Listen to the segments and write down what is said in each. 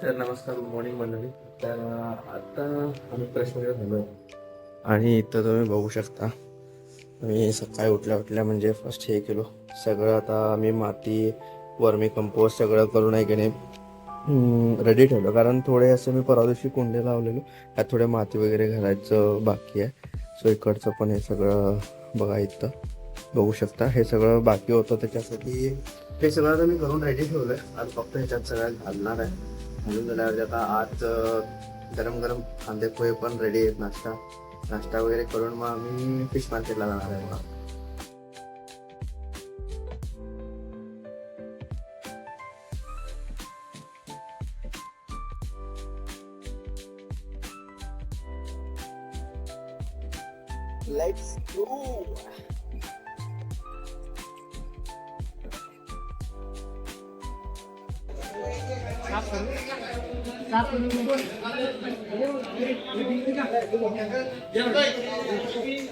तर नमस्कार, good morning मंडळी. तर आता आम्ही फ्रेश वगैरे झालो आणि इथं तुम्ही बघू शकता. मी सकाळी उठल्या म्हणजे फर्स्ट हे केलो सगळं. आता आम्ही माती, वर्मी कंपोस्ट सगळं करून आहे की नाही रेडी ठेवलं, कारण थोडे असं मी परवा दिवशी कुंडे लावलेलो, त्यात थोडे माती वगैरे घालायचं बाकी आहे. सो इकडचं पण हे सगळं बघा, इथं बघू शकता हे सगळं बाकी होतं. त्याच्यासाठी हे सगळं आता मी करून रेडी ठेवलं आहे. आज फक्त ह्याच्यात सगळं घालणार आहे. म्हणून झाल्यावर आता आज गरम गरम कांदे पोहे पण रेडी आहेत. नाश्ता वगैरे करून मग आम्ही फिश मार्केटला जाणार आहे. मग लेट्स गो.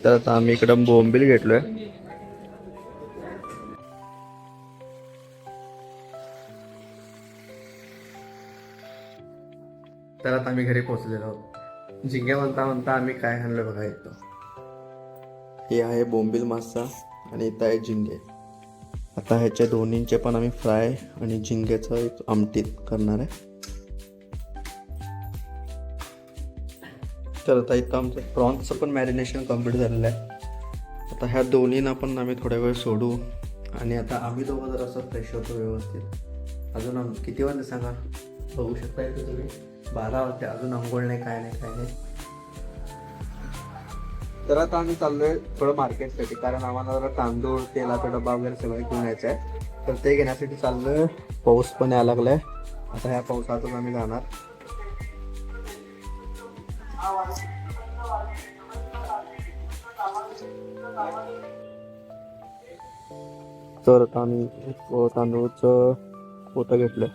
तर आता आम्ही इकडं बोंबील घेतलोय. तर आता आम्ही घरी पोहोचलेलो आहोत. झिंगे म्हणता म्हणता आम्ही काय आणलं बघा. इथं हे आहे बोंबील मासा आणि इथं आहे झिंगे. आता ह्याच्या दोन्हींचे पण आम्ही फ्राय आणि झिंगेचं एक आमटीत करणार आहे. तर आता इथं आमचं प्रॉन्सचं पण मॅरिनेशन कम्प्लीट झालेलं आहे. आता ह्या दोन्हींना पण आम्ही थोड्या वेळ सोडू आणि आता आम्ही दोघं जर असं फ्रेश होतो व्यवस्थित. अजून किती वाजले सांगा, बघू शकता इथे तुम्ही 12 वाजते. अजून अंघोळ नाही, काय नाही. तर आता आम्ही चाललोय थोडं मार्केटसाठी, कारण आम्हाला जरा तांदूळ, तेलाचा डबा वगैरे सगळं घेऊन यायचं आहे. तर ते घेण्यासाठी चाललोय. पाऊस पण यायला लागलाय. आता ह्या पावसातून आम्ही जाणार. तर आता आम्ही तांदूळचं पोतं घेतलं.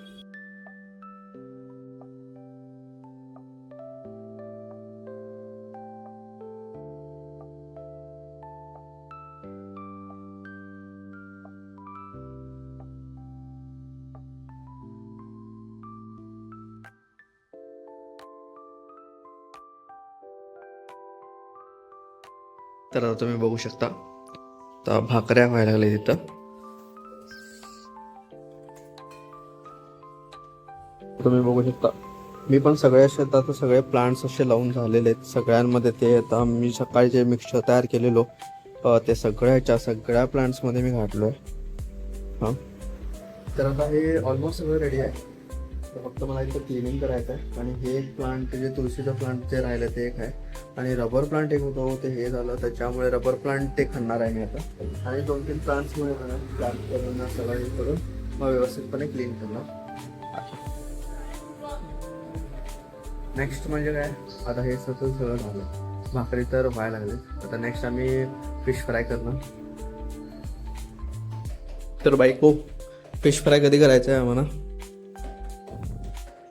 तर आता तुम्ही बघू शकता, आता भाकऱ्या व्हायला लागल्या तिथं. तुम्ही बघू शकता, मी पण सगळ्या शेतात सगळे प्लांट्स असे लावून झालेले आहेत. सगळ्यांमध्ये ते आता मी सकाळी जे मिक्सचर तयार केलेलो ते सगळ्या प्लांट्समध्ये मी घातलो आहे. हां, तर आता हे ऑलमोस्ट सगळं रेडी आहे. तर फक्त मला इथं क्लिनिंग करायचं आहे. आणि हे एक प्लांट, जे तुळशीचं प्लांट जे राहिलं ते एक आहे. आणि रबर प्लांट एक होतं, ते हे झालं, त्याच्यामुळे रबर प्लांट ते खणणार आहे मी आता. आणि 2-3 प्लांट्समुळे प्लांट करून सगळं हे करून मग व्यवस्थितपणे क्लीन करणार. नेक्स्ट म्हणजे काय, आता हे सगळं झालं, भाकरी तर व्हायला लागले. आता नेक्स्ट आम्ही फिश फ्राय करणार. तर बायको, फिश फ्राय कधी करायचं आहे आम्हाला?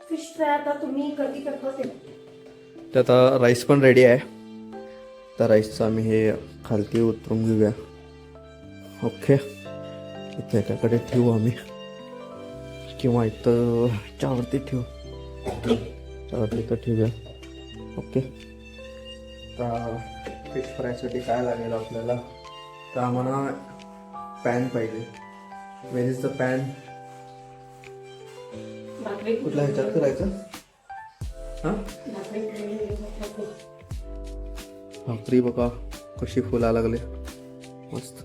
फिश फ्राय आता तुम्ही कधी करता ते. तर आता राईस पण रेडी आहे. तर राईसचं आम्ही हे खालती उतरून घेऊया. ओके, इथं एकाकडे ठेवू आम्ही, किंवा इथं च्यावरती ठेवू, च्यावरती इथं ठेवूया. ओके, आता फिश फ्रायसाठी काय लागेल आपल्याला, तर आम्हाला पॅन पाहिजे. वेर इज द पॅन? कुठल्या ह्याच्यात करायचं? हां, भाकरी बघा कशी फुला लागले, मस्त.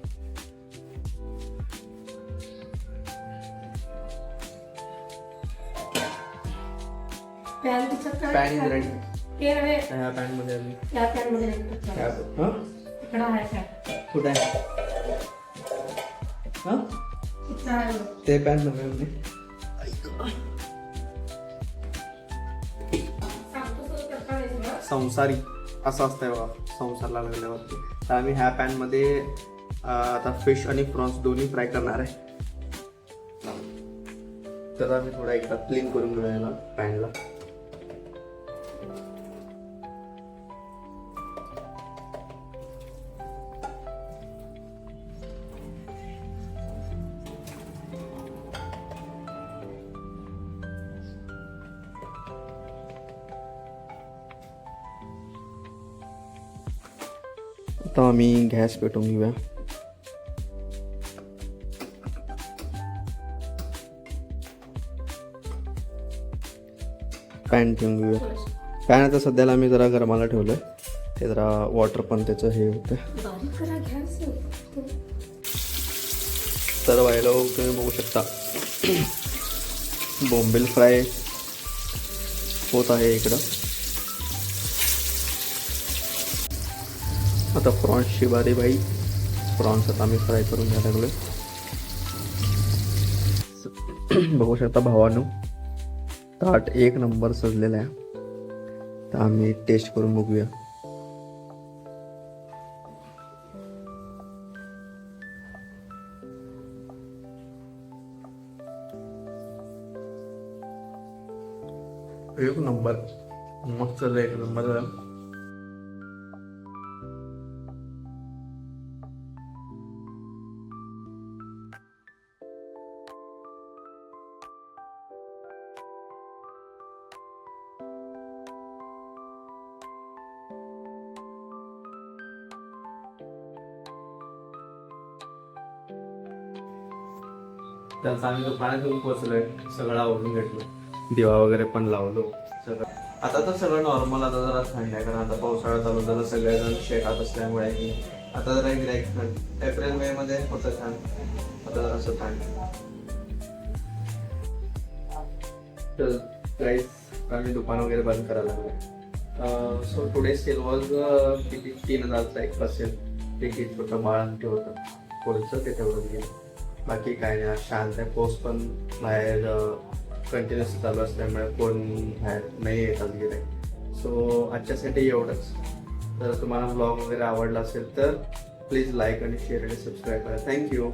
Pan is ready. ह्या पॅन मध्ये आम्ही कुठे आहे? हां, ते पॅन मध्ये आम्ही संसारी असं असतंय बघा, संसारला लागल्यावरती. तर आम्ही ह्या पॅनमध्ये आता फिश आणि प्रॉन्स दोन्ही फ्राय करणार आहे. तर आम्ही थोडा एकदा क्लीन करून घेऊया याला, पॅनला. आता आम्ही गॅस पेटवून घेऊया. पॅन ठेवून घेऊया. पॅन आता सध्याला आम्ही जरा गरमाला ठेवलं ते जरा वॉटर पण त्याचं हे होतं. बारीक करा गॅस. तर व्हायला तुम्ही बघू शकता बोंबील फ्राय होत आहे इकडं. आता प्रॉन्सची बारी बाई. प्रॉन्स आता आम्ही फ्राय करून घ्यायला लागलोय. बघू शकता भावानो, ताट एक नंबर सजलेला आहे. तर आम्ही टेस्ट करून बघूया. एक नंबर मस्त एक नंबर. त्याचा आम्ही दुकानात येऊन पोहोचलोय. सगळं आवडून घेतलं. दिवा वगैरे पण लावलो सगळं. आता तर सगळं नॉर्मल. आता जरा थंड आहे कारण आता पावसाळा चालू झाला. सगळेजण शेतात असल्यामुळे की आता जरा गिराईक एप्रिल मे मध्ये होतं छान. आता जरा असं थंड. तर गाईस आम्ही दुकान वगैरे बंद करायला लागलो. सो टुडे सेल वॉज किती 3000चा एक असेल. ते छोटं बाळ ठेवतं पोलचं ते तेवढं गेलं. बाकी काय नाही. शांत आहे. पाऊस पण बाहेर कंटिन्युअस चालू असल्यामुळे कोण बाहेर नाही येतात गेले. सो आजच्यासाठी एवढंच. जर तुम्हाला ब्लॉग वगैरे आवडला असेल तर प्लीज लाईक आणि शेअर आणि सबस्क्राईब करा. थँक्यू.